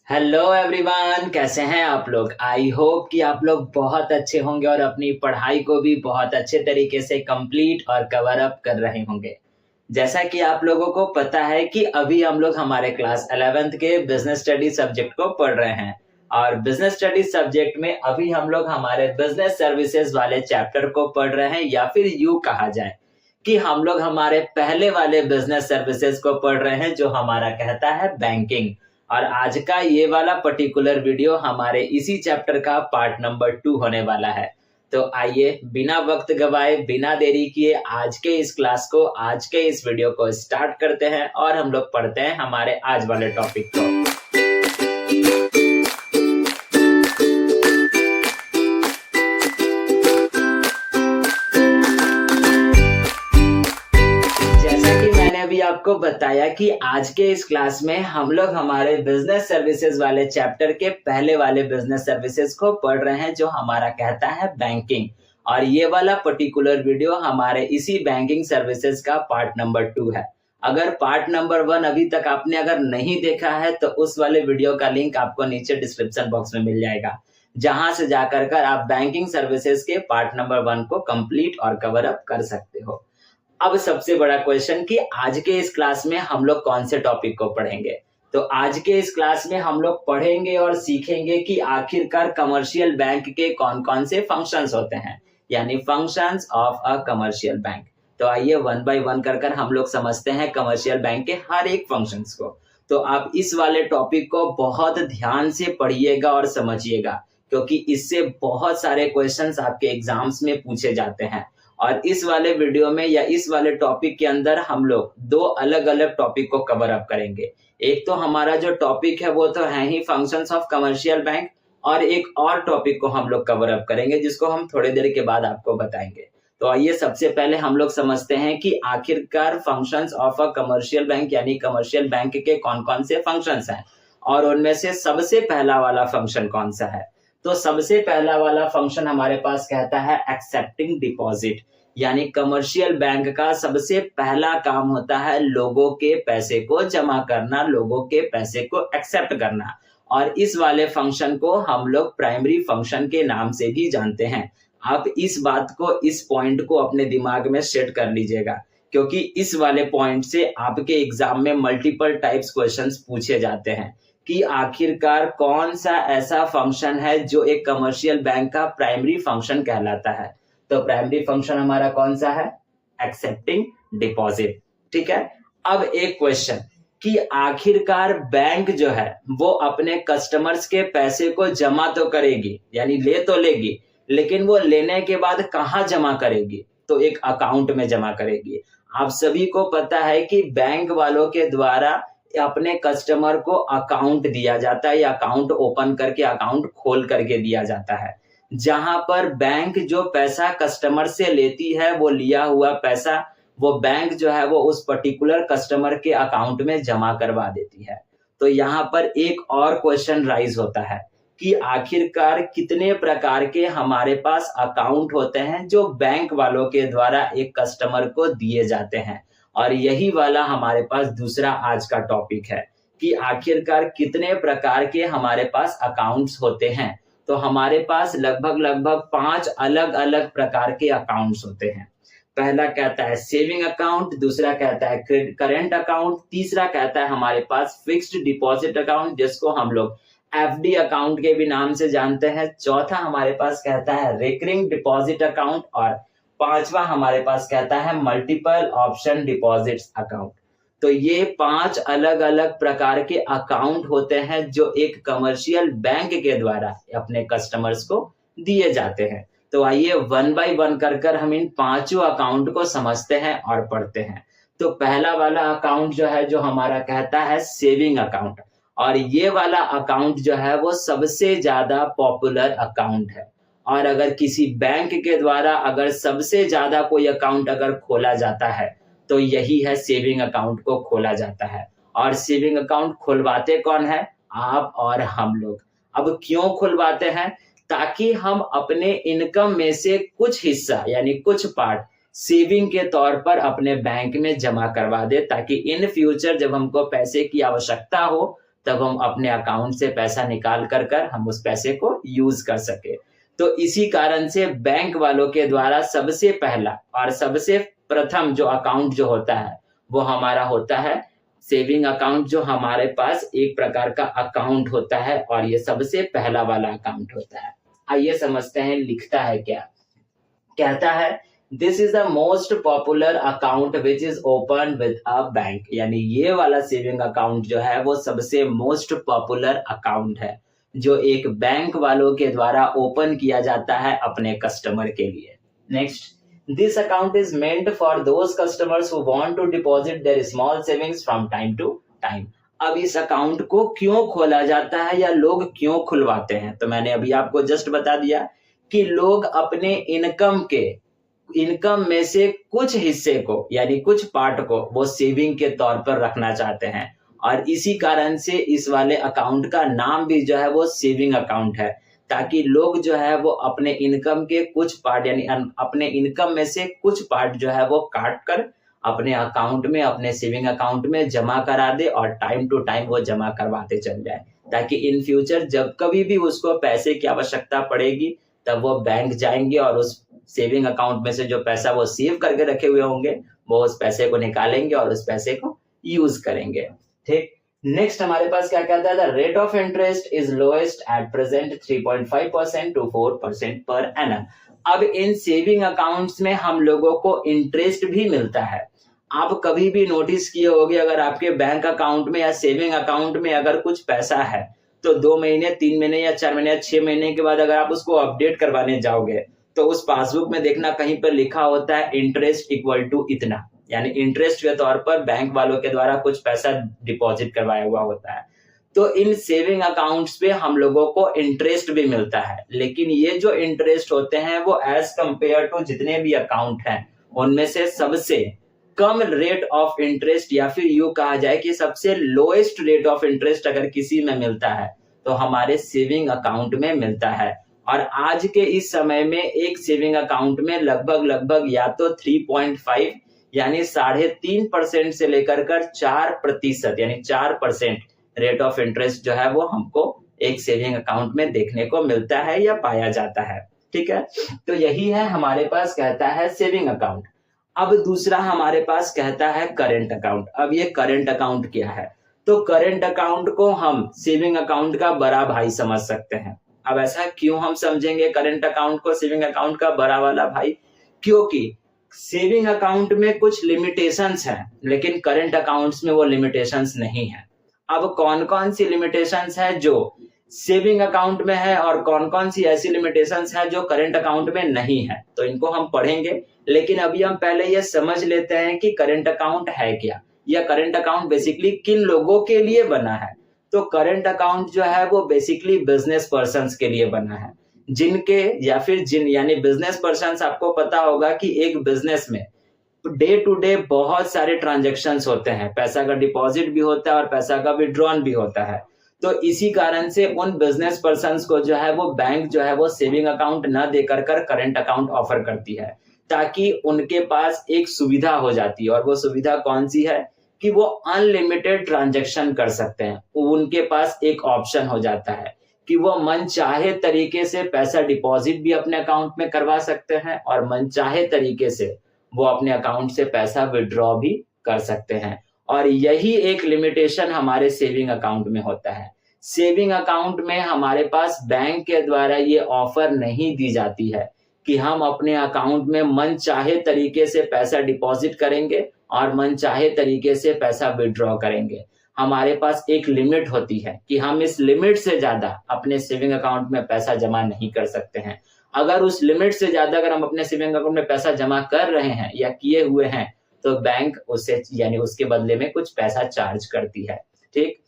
Hello everyone, कैसे हैं आप लोग। आई होप कि आप लोग बहुत अच्छे होंगे और अपनी पढ़ाई को भी बहुत अच्छे तरीके से कंप्लीट और कवर अप कर रहे होंगे। जैसा कि आप लोगों को पता है कि अभी हम लोग हमारे क्लास 11th के बिजनेस स्टडी सब्जेक्ट को पढ़ रहे हैं और बिजनेस स्टडी सब्जेक्ट में अभी हम लोग हमारे बिजनेस सर्विसेज वाले चैप्टर को पढ़ रहे हैं, या फिर यूं कहा जाए कि हम लोग हमारे पहले वाले बिजनेस सर्विसेज को पढ़ रहे हैं जो हमारा कहता है बैंकिंग। और आज का ये वाला पर्टिकुलर वीडियो हमारे इसी चैप्टर का पार्ट नंबर 2 होने वाला है। तो आइए बिना वक्त गवाए, बिना देरी किए आज के इस क्लास को, आज के इस वीडियो को स्टार्ट करते हैं और हम लोग पढ़ते हैं हमारे आज वाले टॉपिक को। आपको बताया कि आज के इस क्लास में हम लोग हमारे बिजनेस सर्विसेज वाले चैप्टर के पहले वाले बिजनेस सर्विसेज को पढ़ रहे हैं जो हमारा कहता है बैंकिंग। और ये वाला पर्टिकुलर वीडियो हमारे इसी बैंकिंग सर्विसेज का पार्ट नंबर 2 है। अगर पार्ट नंबर 1 अभी तक आपने अगर नहीं देखा है तो उस वाले वीडियो का लिंक आपको नीचे डिस्क्रिप्शन बॉक्स में मिल जाएगा, जहां से जाकर आप बैंकिंग सर्विसेज के पार्ट नंबर 1 को कंप्लीट और कवर अप कर सकते हो। अब सबसे बड़ा क्वेश्चन कि आज के इस क्लास में हम लोग कौन से टॉपिक को पढ़ेंगे। तो आज के इस क्लास में हम लोग पढ़ेंगे और सीखेंगे कि आखिरकार कमर्शियल बैंक के कौन कौन से फंक्शंस होते हैं, यानी functions of a commercial bank. तो आइए वन बाय वन कर हम लोग समझते हैं कमर्शियल बैंक के हर एक फंक्शंस को। तो आप इस वाले टॉपिक को बहुत ध्यान से पढ़िएगा और समझिएगा, क्योंकि इससे बहुत सारे क्वेश्चंस आपके एग्जाम्स में पूछे जाते हैं। और इस वाले वीडियो में या इस वाले टॉपिक के अंदर हम लोग 2 अलग अलग टॉपिक को कवर अप करेंगे। एक तो हमारा जो टॉपिक है वो तो है ही फंक्शंस ऑफ कमर्शियल बैंक, और एक और टॉपिक को हम लोग कवर अप करेंगे जिसको हम थोड़ी देर के बाद आपको बताएंगे। तो आइए सबसे पहले हम लोग समझते हैं कि आखिरकार functions of a commercial bank यानी कमर्शियल बैंक के कौन कौन से फंक्शंस हैं और उनमें से सबसे पहला वाला फंक्शन कौन सा है। तो सबसे पहला वाला फंक्शन हमारे पास कहता है एक्सेप्टिंग डिपॉजिट, यानी कमर्शियल बैंक का सबसे पहला काम होता है लोगों के पैसे को जमा करना, लोगों के पैसे को एक्सेप्ट करना। और इस वाले फंक्शन को हम लोग प्राइमरी फंक्शन के नाम से भी जानते हैं। आप इस बात को, इस पॉइंट को अपने दिमाग में सेट कर लीजिएगा, क्योंकि इस वाले पॉइंट से आपके एग्जाम में मल्टीपल टाइप्स क्वेश्चंस पूछे जाते हैं कि आखिरकार कौन सा ऐसा फंक्शन है जो एक कमर्शियल बैंक का प्राइमरी फंक्शन कहलाता है। तो प्राइमरी फंक्शन हमारा कौन सा है? Accepting deposit. ठीक है। अब एक क्वेश्चन कि आखिरकार बैंक जो है वो अपने कस्टमर्स के पैसे को जमा तो करेगी, यानी ले तो लेगी, लेकिन वो लेने के बाद कहाँ जमा करेगी? तो एक अकाउंट में जमा करेगी। आप सभी को पता है कि बैंक वालों के द्वारा अपने कस्टमर को अकाउंट दिया जाता है या अकाउंट ओपन करके, अकाउंट खोल करके दिया जाता है, जहां पर बैंक जो पैसा कस्टमर से लेती है वो लिया हुआ पैसा वो बैंक जो है वो उस पर्टिकुलर कस्टमर के अकाउंट में जमा करवा देती है। तो यहाँ पर एक और क्वेश्चन राइज होता है कि आखिरकार कितने प्रकार के हमारे पास अकाउंट होते हैं जो बैंक वालों के द्वारा एक कस्टमर को दिए जाते हैं। और यही वाला हमारे पास दूसरा आज का टॉपिक है कि आखिरकार कितने प्रकार के हमारे पास अकाउंट्स होते हैं। तो हमारे पास लगभग 5 अलग अलग प्रकार के अकाउंट्स होते हैं। पहला कहता है सेविंग अकाउंट, दूसरा कहता है करेंट अकाउंट, तीसरा कहता है हमारे पास फिक्स्ड डिपॉजिट अकाउंट जिसको हम लोग एफडी अकाउंट के भी नाम से जानते हैं, चौथा हमारे पास कहता है रिकरिंग डिपॉजिट अकाउंट, और पांचवा हमारे पास कहता है मल्टीपल ऑप्शन डिपॉजिट्स अकाउंट। तो ये 5 अलग अलग प्रकार के अकाउंट होते हैं जो एक कमर्शियल बैंक के द्वारा अपने कस्टमर्स को दिए जाते हैं। तो आइए वन बाय वन कर हम इन 5 अकाउंट को समझते हैं और पढ़ते हैं। तो पहला वाला अकाउंट जो है जो हमारा कहता है सेविंग अकाउंट, और ये वाला अकाउंट जो है वो सबसे ज्यादा पॉपुलर अकाउंट है। और अगर किसी बैंक के द्वारा अगर सबसे ज्यादा कोई अकाउंट अगर खोला जाता है तो यही है सेविंग अकाउंट को खोला जाता है। और सेविंग अकाउंट खुलवाते कौन है? आप और हम लोग। अब क्यों खुलवाते हैं? ताकि हम अपने इनकम में से कुछ हिस्सा यानी कुछ पार्ट सेविंग के तौर पर अपने बैंक में जमा करवा दे, ताकि इन फ्यूचर जब हमको पैसे की आवश्यकता हो तब हम अपने अकाउंट से पैसा निकाल कर हम उस पैसे को यूज कर सके। तो इसी कारण से बैंक वालों के द्वारा सबसे पहला और सबसे प्रथम जो अकाउंट जो होता है वो हमारा होता है सेविंग अकाउंट, जो हमारे पास एक प्रकार का अकाउंट होता है और ये सबसे पहला वाला अकाउंट होता है। आइए समझते हैं लिखता है क्या। कहता है this is the most popular account which is open with a bank, यानी ये वाला सेविंग अकाउंट जो है वो सबसे मोस्ट पॉपुलर अकाउंट है जो एक बैंक वालों के द्वारा ओपन किया जाता है अपने कस्टमर के लिए। Next, this account is meant for those customers who want to deposit their small savings from time to time. अब इस अकाउंट को क्यों खोला जाता है या लोग क्यों खुलवाते हैं, तो मैंने अभी आपको जस्ट बता दिया कि लोग अपने इनकम में से कुछ हिस्से को यानी कुछ पार्ट को वो सेविंग के तौर पर रखना चाहते हैं और इसी कारण से इस वाले अकाउंट का नाम भी जो है वो सेविंग अकाउंट है, ताकि लोग जो है वो अपने इनकम के कुछ पार्ट यानी अपने इनकम में से कुछ पार्ट जो है वो काट कर अपने अकाउंट में अपने सेविंग अकाउंट में जमा करा दे और टाइम टू टाइम वो जमा करवाते चल जाए, ताकि इन फ्यूचर जब कभी भी उसको पैसे की आवश्यकता पड़ेगी तब वो बैंक जाएंगे और उस सेविंग अकाउंट में से जो पैसा वो सेव करके रखे हुए होंगे वो उस पैसे को निकालेंगे और उस पैसे को यूज करेंगे। ठीक, नेक्स्ट हमारे पास क्या कहता है, the rate of interest is lowest at present 3.5% to 4% per annum. अब इन सेविंग अकाउंट्स में हम लोगों को इंटरेस्ट भी मिलता है। आप कभी भी नोटिस किए होंगे अगर आपके बैंक अकाउंट में या सेविंग अकाउंट में अगर कुछ पैसा है तो 2 महीने 3 महीने या 4 महीने या 6 महीने के बाद अगर आप उसको अपडेट करवाने जाओगे तो उस पासबुक में देखना कहीं पर लिखा होता है इंटरेस्ट इक्वल टू इतना, यानी इंटरेस्ट के तौर पर बैंक वालों के द्वारा कुछ पैसा डिपॉजिट करवाया हुआ होता है। तो इन सेविंग अकाउंट्स पे हम लोगों को इंटरेस्ट भी मिलता है, लेकिन ये जो इंटरेस्ट होते हैं वो एज कंपेयर टू जितने भी अकाउंट हैं उनमें से सबसे कम रेट ऑफ इंटरेस्ट या फिर यूं कहा जाए कि सबसे लोएस्ट रेट ऑफ इंटरेस्ट अगर किसी में मिलता है तो हमारे सेविंग अकाउंट में मिलता है। और आज के इस समय में एक सेविंग अकाउंट में लगभग या तो 3.5 यानी 3.5% से लेकर 4% यानी 4% रेट ऑफ इंटरेस्ट जो है वो हमको एक सेविंग अकाउंट में देखने को मिलता है या पाया जाता है। ठीक है, तो यही है हमारे पास कहता है सेविंग अकाउंट। अब दूसरा हमारे पास कहता है करेंट अकाउंट। अब ये करेंट अकाउंट क्या है, तो करेंट अकाउंट को हम सेविंग अकाउंट का बड़ा भाई समझ सकते हैं। अब ऐसा क्यों हम समझेंगे करेंट अकाउंट को सेविंग अकाउंट का बड़ा वाला भाई, क्योंकि सेविंग अकाउंट में कुछ लिमिटेशंस हैं लेकिन करेंट अकाउंट्स में वो लिमिटेशंस नहीं है। अब कौन कौन सी लिमिटेशंस है जो सेविंग अकाउंट में है और कौन कौन सी ऐसी लिमिटेशंस है जो करेंट अकाउंट में नहीं है, तो इनको हम पढ़ेंगे। लेकिन अभी हम पहले ये समझ लेते हैं कि करेंट अकाउंट है क्या या करेंट अकाउंट बेसिकली किन लोगों के लिए बना है। तो करेंट अकाउंट जो है वो बेसिकली बिजनेस पर्संस के लिए बना है, जिनके या फिर यानी बिजनेस पर्संस, आपको पता होगा कि एक बिजनेस में डे टू डे बहुत सारे ट्रांजैक्शंस होते हैं, पैसा का डिपॉजिट भी होता है और पैसा का विड्रॉन भी होता है। तो इसी कारण से उन बिजनेस पर्संस को जो है वो बैंक जो है वो सेविंग अकाउंट न देकर करेंट अकाउंट ऑफर करती है, ताकि उनके पास एक सुविधा हो जाती है। और वो सुविधा कौन सी है कि वो अनलिमिटेड ट्रांजैक्शन कर सकते हैं। उनके पास एक ऑप्शन हो जाता है कि वो मन चाहे तरीके से पैसा डिपॉजिट भी अपने अकाउंट में करवा सकते हैं और मन चाहे तरीके से वो अपने अकाउंट से पैसा विड्रॉ भी कर सकते हैं। और यही एक लिमिटेशन हमारे सेविंग अकाउंट में होता है। सेविंग अकाउंट में हमारे पास बैंक के द्वारा ये ऑफर नहीं दी जाती है कि हम अपने अकाउंट में मन चाहे तरीके से पैसा डिपॉजिट करेंगे और मन चाहे तरीके से पैसा विड्रॉ करेंगे। हमारे पास एक लिमिट होती है कि हम इस लिमिट से ज्यादा अपने सेविंग अकाउंट में पैसा जमा नहीं कर सकते हैं। अगर उस लिमिट से ज्यादा अगर हम अपने सेविंग अकाउंट में पैसा जमा कर रहे हैं या किए हुए हैं तो बैंक उससे यानी उसके बदले में कुछ पैसा चार्ज करती है। ठीक,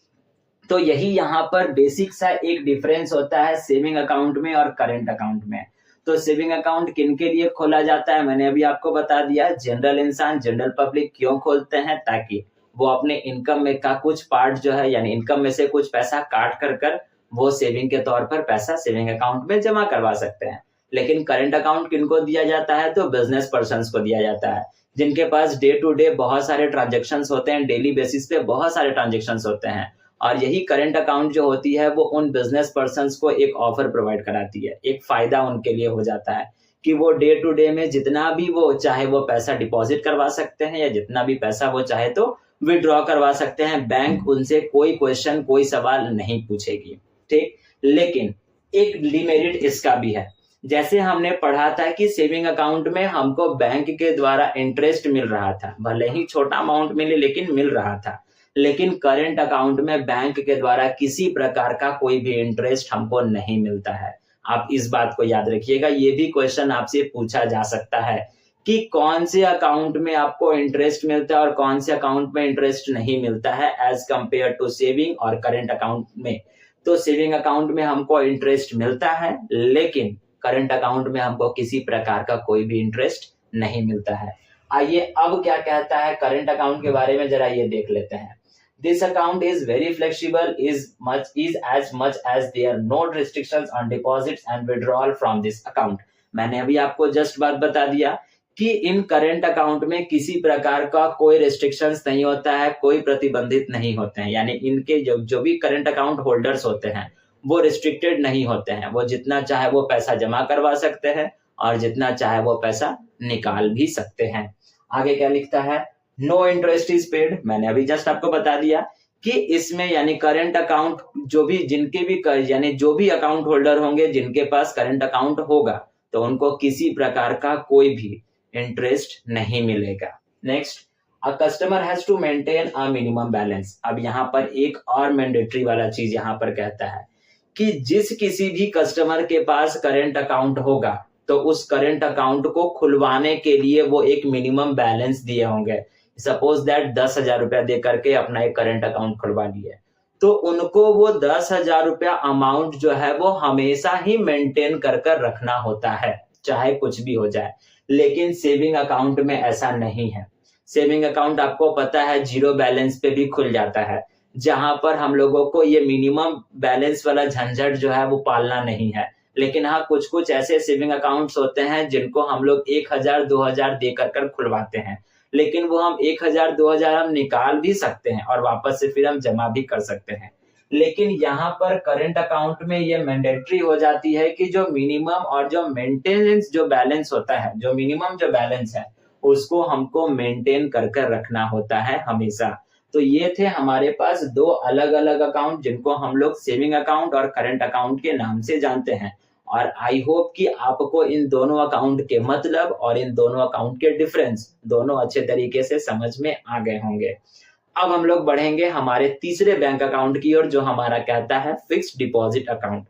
तो यही यहाँ पर बेसिक सा एक डिफरेंस होता है सेविंग अकाउंट में और करेंट अकाउंट में। तो सेविंग अकाउंट किन के लिए खोला जाता है मैंने अभी आपको बता दिया। जनरल इंसान, जनरल पब्लिक क्यों खोलते हैं, ताकि वो अपने इनकम में का कुछ पार्ट जो है यानी इनकम में से कुछ पैसा काट कर वो सेविंग के तौर पर पैसा सेविंग अकाउंट में जमा करवा सकते हैं। लेकिन करंट अकाउंट किनको दिया जाता है, तो बिजनेस पर्संस को दिया जाता है, जिनके पास डे टू डे बहुत सारे ट्रांजेक्शन्स होते हैं, डेली बेसिस पे बहुत सारे ट्रांजेक्शन्स होते हैं और यही करंट अकाउंट जो होती है वो उन बिजनेस पर्संस को एक ऑफर प्रोवाइड कराती है, एक फायदा उनके लिए हो जाता है कि वो डे टू डे में जितना भी वो चाहे वो पैसा डिपॉजिट करवा सकते हैं या जितना भी पैसा वो चाहे तो विड्रॉ करवा सकते हैं। बैंक उनसे कोई क्वेश्चन, कोई सवाल नहीं पूछेगी, ठीक। लेकिन एक डिमेरिट इसका भी है। जैसे हमने पढ़ा था कि सेविंग अकाउंट में हमको बैंक के द्वारा इंटरेस्ट मिल रहा था, भले ही छोटा अमाउंट मिले लेकिन मिल रहा था। लेकिन करंट अकाउंट में बैंक के द्वारा किसी प्रकार का कोई भी इंटरेस्ट हमको नहीं मिलता है। आप इस बात को याद रखिएगा, ये भी क्वेश्चन आपसे पूछा जा सकता है कि कौन से अकाउंट में आपको इंटरेस्ट मिलता है और कौन से अकाउंट में इंटरेस्ट नहीं मिलता है एज कंपेयर टू सेविंग और करंट अकाउंट में। तो सेविंग अकाउंट में हमको इंटरेस्ट मिलता है, लेकिन करंट अकाउंट में हमको किसी प्रकार का कोई भी इंटरेस्ट नहीं मिलता है। आइए अब क्या कहता है करंट अकाउंट के बारे में जरा ये देख लेते हैं। This account is very flexible, is as much as there are no restrictions on deposits and withdrawal from this account. मैंने अभी आपको जस्ट बात बता दिया कि इन करंट अकाउंट में किसी प्रकार का कोई रेस्ट्रिक्शंस नहीं होता है, कोई प्रतिबंधित नहीं होते हैं। यानी इनके जो भी करंट अकाउंट होल्डर्स होते हैं वो रिस्ट्रिक्टेड नहीं होते हैं, वो जितना चाहे वो पैसा जमा करवा सकते हैं और जितना चाहे वो पैसा निकाल भी सकते हैं। आगे क्या लिखता है, नो इंटरेस्ट इज पेड। मैंने अभी जस्ट आपको बता दिया कि इसमें यानी करंट अकाउंट जो भी जिनके भी यानी जो भी अकाउंट होल्डर होंगे जिनके पास करंट अकाउंट होगा तो उनको किसी प्रकार का कोई भी इंटरेस्ट नहीं मिलेगा। Next, a customer has to maintain a minimum balance. अब यहाँ पर एक और मैंडेटरी वाला चीज यहाँ पर कहता है कि जिस किसी भी कस्टमर के पास करंट अकाउंट होगा तो उस करंट अकाउंट को खुलवाने के लिए वो एक मिनिमम बैलेंस दिए होंगे। सपोज दैट 10,000 रुपया दे करके अपना एक करंट अकाउंट खुलवा लिए, तो उनको वो 10,000 रुपया अमाउंट जो है वो हमेशा ही मेंटेन कर रखना होता है, चाहे कुछ भी हो जाए। लेकिन सेविंग अकाउंट में ऐसा नहीं है। सेविंग अकाउंट आपको पता है जीरो बैलेंस पे भी खुल जाता है, जहां पर हम लोगों को ये मिनिमम बैलेंस वाला झंझट जो है वो पालना नहीं है। लेकिन हाँ, कुछ कुछ ऐसे सेविंग अकाउंट्स होते हैं जिनको हम लोग 1,000 2,000 दे कर खुलवाते हैं, लेकिन वो हम 1,000 2,000 हम निकाल भी सकते हैं और वापस से फिर हम जमा भी कर सकते हैं। लेकिन यहाँ पर करंट अकाउंट में ये मैंडेटरी हो जाती है कि जो मिनिमम और जो मेंटेनेंस जो बैलेंस होता है, जो मिनिमम जो बैलेंस है उसको हमको मेंटेन कर रखना होता है हमेशा। तो ये थे हमारे पास दो अलग अलग अकाउंट जिनको हम लोग सेविंग अकाउंट और करंट अकाउंट के नाम से जानते हैं। और आई होप कि आपको इन दोनों अकाउंट के मतलब और इन दोनों अकाउंट के डिफरेंस दोनों अच्छे तरीके से समझ में आ गए होंगे। अब हम लोग बढ़ेंगे हमारे तीसरे बैंक अकाउंट की ओर, जो हमारा कहता है फिक्स्ड डिपॉजिट अकाउंट।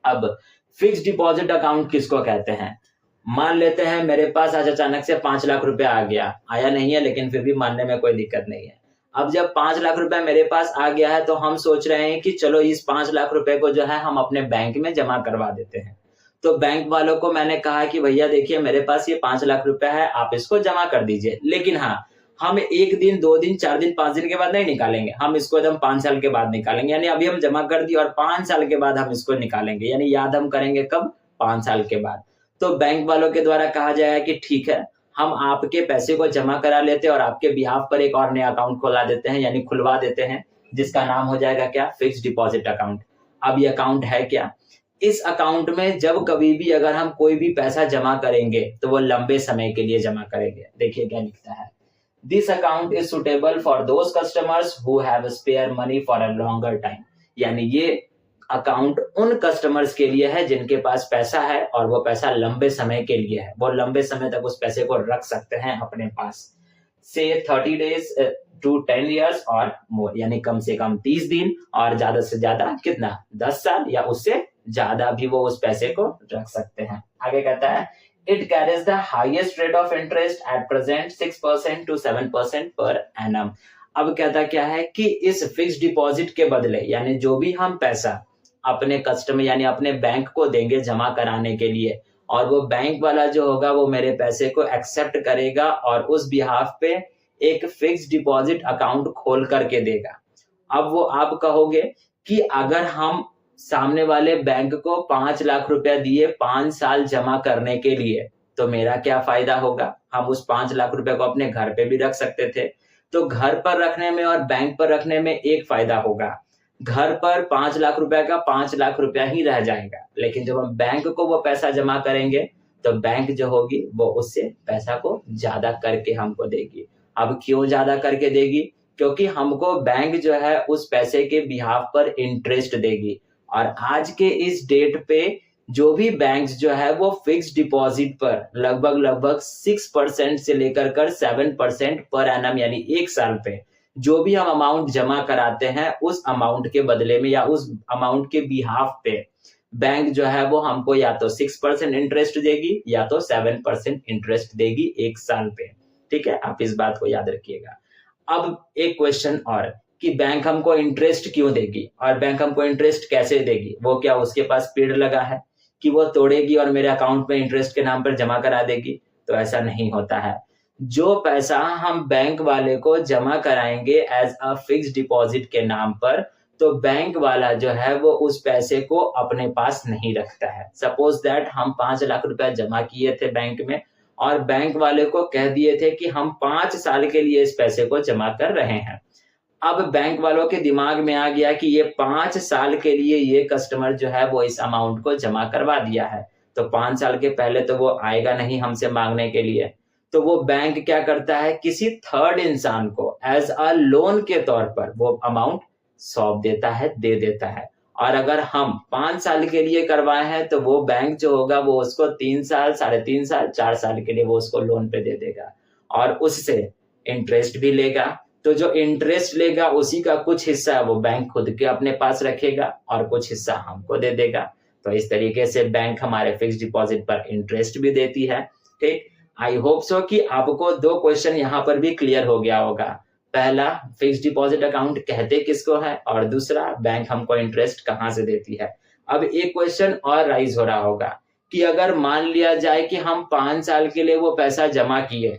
अब फिक्स्ड डिपॉजिट अकाउंट किसको कहते हैं? मान लेते हैं मेरे पास आज अचानक से 5 लाख रुपया आ गया, आया नहीं है लेकिन फिर भी मानने में कोई दिक्कत नहीं है। अब जब 5 लाख रुपया मेरे पास आ गया है तो हम सोच रहे हैं कि चलो इस 5 लाख रुपए को जो है हम अपने बैंक में जमा करवा देते हैं। तो बैंक वालों को मैंने कहा कि भैया देखिए मेरे पास ये 5 लाख रुपया है, आप इसको जमा कर दीजिए। लेकिन हाँ, हम 1 दिन 2 दिन 4 दिन 5 दिन के बाद नहीं निकालेंगे, हम इसको एकदम 5 साल के बाद निकालेंगे। यानी अभी हम जमा कर दिए और 5 साल के बाद हम इसको निकालेंगे, यानी याद हम करेंगे कब? 5 साल के बाद। तो बैंक वालों के द्वारा कहा जाएगा कि ठीक है, हम आपके पैसे को जमा करा लेते हैं और आपके बिहाफ पर एक और नया अकाउंट खोला देते हैं, यानी खुलवा देते हैं, जिसका नाम हो जाएगा क्या? Fixed deposit account. अब ये अकाउंट है क्या? इस अकाउंट में जब कभी भी अगर हम कोई भी पैसा जमा करेंगे तो वो लंबे समय के लिए जमा करेंगे। देखिए क्या लिखता है, this account is suitable for those customers who have spare money for a longer time. यानी ये अकाउंट उन कस्टमर्स के लिए है जिनके पास पैसा है और वो पैसा लंबे समय के लिए है, वो लंबे समय तक उस पैसे को रख सकते हैं अपने पास, से 30 days to 10 years और मोर, यानी कम से कम 30 दिन और ज्यादा से ज्यादा कितना? 10 साल या उससे ज्यादा भी वो उस पैसे को रख सकते हैं। आगे कहता है, it carries the highest rate of interest at present 6% to 7% per annum. अब कहता क्या है कि इस फिक्स्ड डिपॉजिट के बदले, यानी जो भी हम पैसा अपने कस्टमर यानी अपने बैंक को देंगे जमा कराने के लिए, और वो बैंक वाला जो होगा वो मेरे पैसे को एक्सेप्ट करेगा और उस बिहाफ पे एक फिक्स्ड डिपॉजिट अकाउंट खोल करके देगा। अब वो आप कहोगे कि अगर हम सामने वाले बैंक को 5 लाख रुपया दिए 5 साल जमा करने के लिए तो मेरा क्या फायदा होगा? हम उस 5 लाख रुपए को अपने घर पे भी रख सकते थे। तो घर पर रखने में और बैंक पर रखने में एक फायदा होगा घर पर 5 लाख रुपए का 5 लाख रुपया ही रह जाएगा, लेकिन जब हम बैंक को वो पैसा जमा करेंगे तो बैंक जो होगी वो उससे पैसा को ज्यादा करके हमको देगी। अब क्यों ज्यादा करके देगी? क्योंकि हमको बैंक जो है उस पैसे के बिहाफ पर इंटरेस्ट देगी। और आज के इस डेट पे जो भी बैंक्स जो है वो फिक्स डिपॉजिट पर लगभग 6% से लेकर कर 7% पर एनम यानी एक साल पे जो भी हम अमाउंट जमा कराते हैं उस अमाउंट के बदले में या उस अमाउंट के बिहाफ पे बैंक जो है वो हमको या तो 6% इंटरेस्ट देगी या तो 7% इंटरेस्ट देगी एक साल पे। ठीक है, आप इस बात को याद रखिएगा। अब एक क्वेश्चन और कि बैंक हमको इंटरेस्ट क्यों देगी और बैंक हमको इंटरेस्ट कैसे देगी? वो क्या उसके पास पेड़ लगा है कि वो तोड़ेगी और मेरे अकाउंट में इंटरेस्ट के नाम पर जमा करा देगी? तो ऐसा नहीं होता है। जो पैसा हम बैंक वाले को जमा कराएंगे एज अ फिक्स डिपॉजिट के नाम पर, तो बैंक वाला जो है वो उस पैसे को अपने पास नहीं रखता है। सपोज दैट हम 5 लाख रुपया जमा किए थे बैंक में और बैंक वाले को कह दिए थे कि हम 5 साल के लिए इस पैसे को जमा कर रहे हैं। अब बैंक वालों के दिमाग में आ गया कि ये 5 साल के लिए ये कस्टमर जो है वो इस अमाउंट को जमा करवा दिया है, तो 5 साल के पहले तो वो आएगा नहीं हमसे मांगने के लिए। तो वो बैंक क्या करता है, किसी थर्ड इंसान को एज अ लोन के तौर पर वो अमाउंट सौंप देता है, दे देता है। और अगर हम 5 साल के लिए करवाए हैं तो वो बैंक जो होगा वो उसको 3 साल, 3.5 साल, 4 साल के लिए वो उसको लोन पे दे देगा और उससे इंटरेस्ट भी लेगा। तो जो इंटरेस्ट लेगा उसी का कुछ हिस्सा वो बैंक खुद के अपने पास रखेगा और कुछ हिस्सा हमको दे देगा। तो इस तरीके से बैंक हमारे फिक्स डिपॉजिट पर इंटरेस्ट भी देती है। ठीक, आई होप सो कि आपको 2 क्वेश्चन यहाँ पर भी क्लियर हो गया होगा। पहला, फिक्स डिपॉजिट अकाउंट कहते किसको है, और दूसरा, बैंक हमको इंटरेस्ट कहाँ से देती है। अब एक क्वेश्चन और राइज हो रहा होगा कि अगर मान लिया जाए कि हम 5 साल के लिए वो पैसा जमा किए,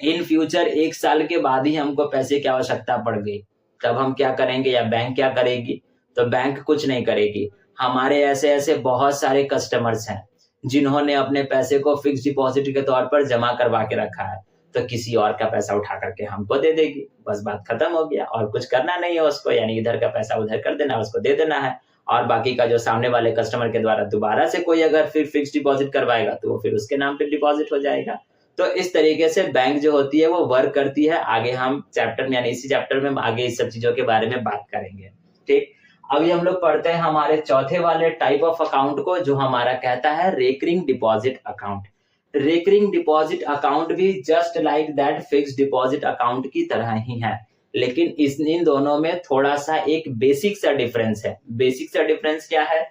इन फ्यूचर 1 साल के बाद ही हमको पैसे की आवश्यकता पड़ गई, तब हम क्या करेंगे या बैंक क्या करेगी? तो बैंक कुछ नहीं करेगी। हमारे ऐसे ऐसे बहुत सारे कस्टमर्स हैं जिन्होंने अपने पैसे को फिक्स डिपॉजिट के तौर पर जमा करवा के रखा है, तो किसी और का पैसा उठा करके हमको दे देगी। बस बात खत्म हो गया और कुछ करना नहीं है उसको, यानी इधर का पैसा उधर कर देना, उसको दे देना है। और बाकी का जो सामने वाले कस्टमर के द्वारा दोबारा से कोई अगर फिर फिक्स डिपॉजिट करवाएगा तो वो फिर उसके नाम पे डिपॉजिट हो जाएगा। तो इस तरीके से बैंक जो होती है वो वर्क करती है। आगे हम चैप्टर में यानी इसी चैप्टर में हम आगे इस सब चीजों के बारे में बात करेंगे। ठीक, अभी हम लोग पढ़ते हैं हमारे चौथे वाले टाइप ऑफ अकाउंट को, जो हमारा कहता है recurring deposit account. Recurring deposit account भी just like that fix deposit account की तरह ही है, लेकिन इन दोनों में थोड़ा सा एक बेसिक सा डिफरेंस है। बेसिक सा डिफरेंस क्या है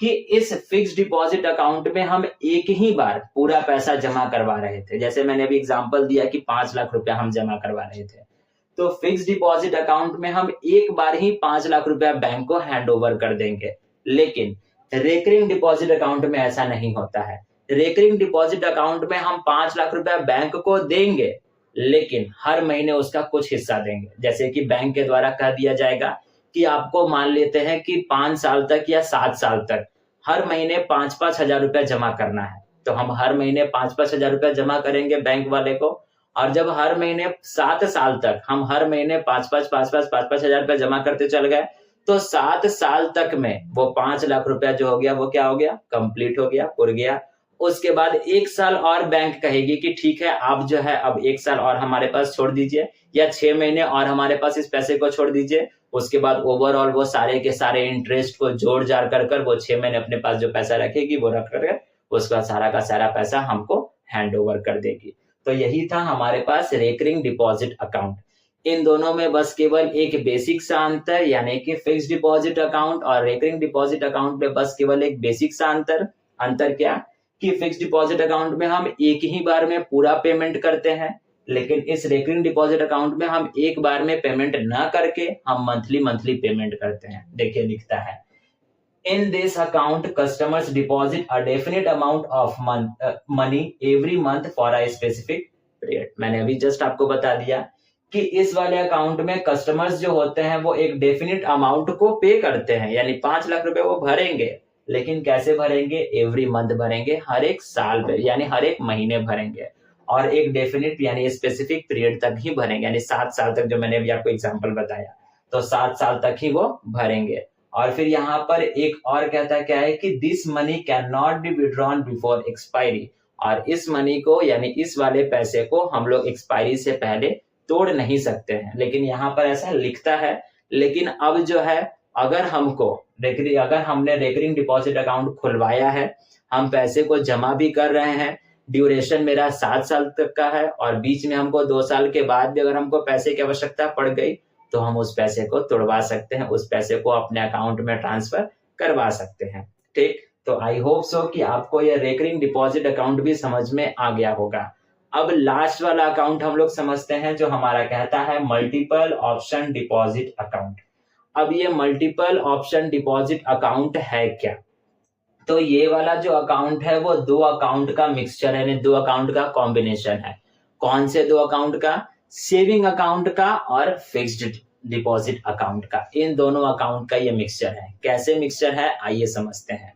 कि इस फिक्स डिपॉजिट अकाउंट में हम एक ही बार पूरा पैसा जमा करवा रहे थे। जैसे मैंने अभी एग्जांपल दिया कि 5 लाख रुपया हम जमा करवा रहे थे, तो फिक्स डिपॉजिट अकाउंट में हम एक बार ही 5 लाख रुपया बैंक को हैंड ओवर कर देंगे। लेकिन रेकरिंग डिपॉजिट अकाउंट में ऐसा नहीं होता है। रेकरिंग डिपॉजिट अकाउंट में हम 5 लाख रुपया बैंक को देंगे, लेकिन हर महीने उसका कुछ हिस्सा देंगे। जैसे कि बैंक के द्वारा कह दिया जाएगा कि आपको मान लेते हैं कि 5 साल तक या 7 साल तक हर महीने 5-5 हजार रुपया जमा करना है, तो हम हर महीने 5-5 हजार रुपया जमा करेंगे बैंक वाले को। और जब हर महीने 7 साल तक हम हर महीने 5-5 हजार रुपया जमा करते चल गए, तो 7 साल तक में वो 5 लाख रुपया जो हो गया वो क्या हो गया, कंप्लीट हो गया, पुर गया। उसके बाद 1 साल और बैंक कहेगी कि ठीक है, आप जो है अब 1 साल और हमारे पास छोड़ दीजिए, या 6 महीने और हमारे पास इस पैसे को छोड़ दीजिए। उसके बाद ओवरऑल वो सारे के सारे इंटरेस्ट को जोड़ जाड़ कर वो 6 महीने अपने पास जो पैसा रखेगी वो रख कर उसका सारा का सारा पैसा हमको हैंड ओवर कर देगी। तो यही था हमारे पास रेकरिंग डिपॉजिट अकाउंट। इन दोनों में बस केवल एक बेसिक सा अंतर, यानी कि फिक्स डिपॉजिट अकाउंट और रेकरिंग डिपॉजिट अकाउंट में बस केवल एक बेसिक सा अंतर क्या कि फिक्स डिपॉजिट अकाउंट में हम एक ही बार में पूरा पेमेंट करते हैं, लेकिन इस रेकरिंग डिपॉजिट अकाउंट में हम एक बार में पेमेंट ना करके हम मंथली पेमेंट करते हैं। देखिए लिखता है, in this account customers deposit a definite amount of money every month for a specific period. मैंने अभी जस्ट आपको बता दिया कि इस वाले अकाउंट में कस्टमर्स जो होते हैं वो एक डेफिनेट अमाउंट को पे करते हैं, यानी 5 लाख रुपए वो भरेंगे, लेकिन कैसे भरेंगे, एवरी मंथ भरेंगे, हर एक साल पे यानी हर एक महीने भरेंगे, और एक डेफिनेट यानी स्पेसिफिक पीरियड तक ही भरेंगे, यानी 7 साल तक, जो मैंने अभी आपको एग्जांपल बताया। तो 7 साल तक ही वो भरेंगे। और फिर यहाँ पर एक और कहता क्या है कि this money can not be withdrawn before expiry, और इस मनी को यानी इस वाले पैसे को हम लोग एक्सपायरी से पहले तोड़ नहीं सकते हैं। लेकिन यहाँ पर ऐसा लिखता है, लेकिन अब जो है अगर हमने रेकरिंग डिपॉजिट अकाउंट खुलवाया है, हम पैसे को जमा भी कर रहे हैं, ड्यूरेशन मेरा 7 साल तक का है और बीच में हमको 2 साल के बाद भी अगर हमको पैसे की आवश्यकता पड़ गई तो हम उस पैसे को तोड़वा सकते हैं, उस पैसे को अपने अकाउंट में ट्रांसफर करवा सकते हैं। ठीक, तो आई होप सो कि आपको यह रेकरिंग डिपॉजिट अकाउंट भी समझ में आ गया होगा। अब लास्ट वाला अकाउंट हम लोग समझते हैं जो हमारा कहता है मल्टीपल ऑप्शन डिपॉजिट अकाउंट। अब ये मल्टीपल ऑप्शन डिपॉजिट अकाउंट है क्या? तो ये वाला जो अकाउंट है वो 2 अकाउंट का मिक्सचर है, यानी 2 अकाउंट का कॉम्बिनेशन है। कौन से 2 अकाउंट का? सेविंग अकाउंट का और फिक्स्ड डिपॉजिट अकाउंट का। इन दोनों अकाउंट का ये मिक्सचर है। कैसे मिक्सचर है आइए समझते हैं।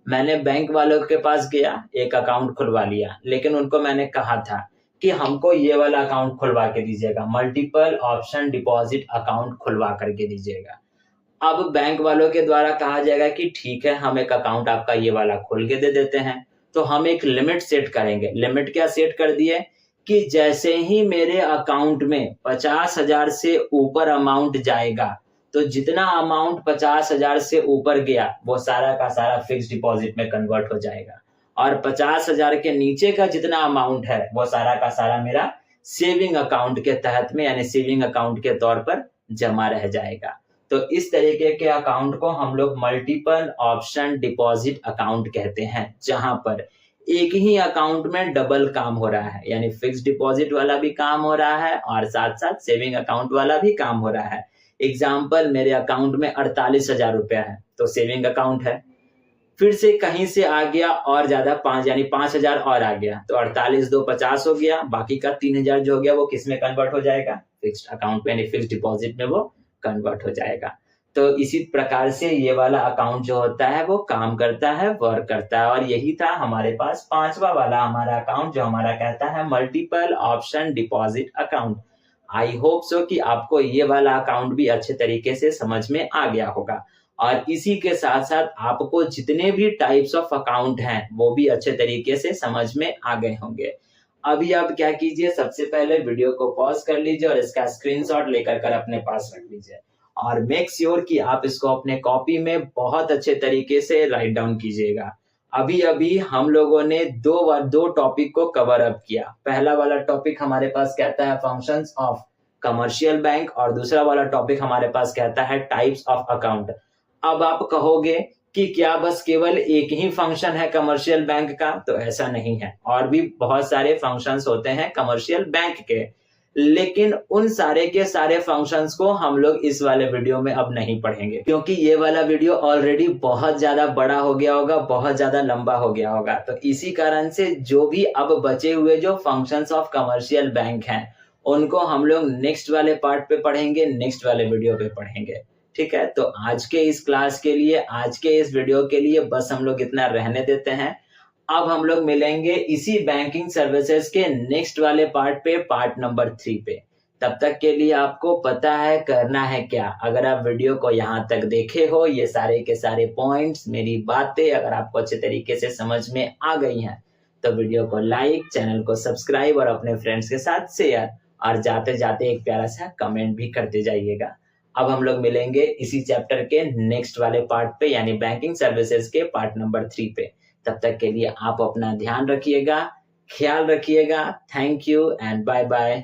मैंने बैंक वालों के पास गया, एक अकाउंट खुलवा लिया, लेकिन उनको मैंने कहा था कि हमको ये वाला अकाउंट खुलवा के दीजिएगा, मल्टीपल ऑप्शन डिपॉजिट अकाउंट खुलवा करके दीजिएगा। अब बैंक वालों के द्वारा कहा जाएगा कि ठीक है, हम एक अकाउंट आपका ये वाला खोल के दे देते हैं। तो हम एक लिमिट सेट करेंगे। लिमिट क्या सेट कर दिए कि जैसे ही मेरे अकाउंट में 50,000 से ऊपर अमाउंट जाएगा, तो जितना अमाउंट 50,000 से ऊपर गया वो सारा का सारा फिक्स डिपॉजिट में कन्वर्ट हो जाएगा, और 50,000 के नीचे का जितना अमाउंट है वो सारा का सारा मेरा सेविंग अकाउंट के तहत में यानी सेविंग अकाउंट के तौर पर जमा रह जाएगा। तो इस तरीके के अकाउंट को हम लोग मल्टीपल ऑप्शन डिपॉजिट अकाउंट कहते हैं, जहां पर एक ही अकाउंट में डबल काम हो रहा है, यानी फिक्स डिपॉजिट वाला भी काम हो रहा है और साथ साथ सेविंग अकाउंट वाला भी काम हो रहा है। एग्जाम्पल, मेरे अकाउंट में 48,000 रुपया है तो सेविंग अकाउंट है, फिर से कहीं से आ गया और ज्यादा 5 यानी 5,000 और आ गया तो 48 2 50 हो गया, बाकी का 3,000 जो हो गया वो किस में कन्वर्ट हो जाएगा? फिक्स्ड अकाउंट में यानी फिक्स डिपॉजिट में वो कन्वर्ट हो जाएगा। तो इसी प्रकार से ये वाला अकाउंट जो होता है वो काम करता है, वर्क करता है। और यही था हमारे पास 5वां वाला हमारा अकाउंट जो हमारा कहता है multiple option deposit account. I hope so कि आपको ये वाला अकाउंट भी अच्छे तरीके से समझ में आ गया होगा, और इसी के साथ साथ आपको जितने भी टाइप्स ऑफ अकाउंट हैं वो भी अच्छे तरीके से समझ में आ गए होंगे। अभी आप क्या कीजिए, सबसे पहले वीडियो को पॉज कर लीजिए और इसका स्क्रीनशॉट लेकर कर अपने पास रख लीजिए, और मेक श्योर कि आप इसको अपने कॉपी में बहुत अच्छे तरीके से राइट डाउन कीजिएगा। अभी अभी हम लोगों ने दो टॉपिक को कवर अप किया। पहला वाला टॉपिक हमारे पास कहता है फंक्शंस ऑफ कमर्शियल बैंक, और दूसरा वाला टॉपिक हमारे पास कहता है टाइप्स ऑफ अकाउंट। अब आप कहोगे कि क्या बस केवल एक ही फंक्शन है कमर्शियल बैंक का? तो ऐसा नहीं है, और भी बहुत सारे फंक्शंस होते हैं कमर्शियल बैंक के, लेकिन उन सारे के सारे फंक्शंस को हम लोग इस वाले वीडियो में अब नहीं पढ़ेंगे, क्योंकि ये वाला वीडियो ऑलरेडी बहुत ज्यादा बड़ा हो गया होगा, बहुत ज्यादा लंबा हो गया होगा। तो इसी कारण से जो भी अब बचे हुए जो फंक्शंस ऑफ कमर्शियल बैंक हैं उनको हम लोग नेक्स्ट वाले पार्ट पे पढ़ेंगे, नेक्स्ट वाले वीडियो पे पढ़ेंगे। ठीक है, तो आज के इस क्लास के लिए, आज के इस वीडियो के लिए बस हम लोग इतना रहने देते हैं। अब हम लोग मिलेंगे इसी बैंकिंग सर्विसेज के नेक्स्ट वाले पार्ट पे, पार्ट नंबर 3 पे। तब तक के लिए आपको पता है करना है क्या। अगर आप वीडियो को यहाँ तक देखे हो, ये सारे के सारे पॉइंट्स, मेरी बातें अगर आपको अच्छे तरीके से समझ में आ गई हैं, तो वीडियो को लाइक, चैनल को सब्सक्राइब और अपने फ्रेंड्स के साथ शेयर, और जाते जाते एक प्यारा सा कमेंट भी करते जाइएगा। अब हम लोग मिलेंगे इसी चैप्टर के नेक्स्ट वाले पार्ट पे, यानी बैंकिंग सर्विसेज के पार्ट नंबर 3 पे। तब तक के लिए आप अपना ध्यान रखिएगा, ख्याल रखिएगा। Thank you and bye bye.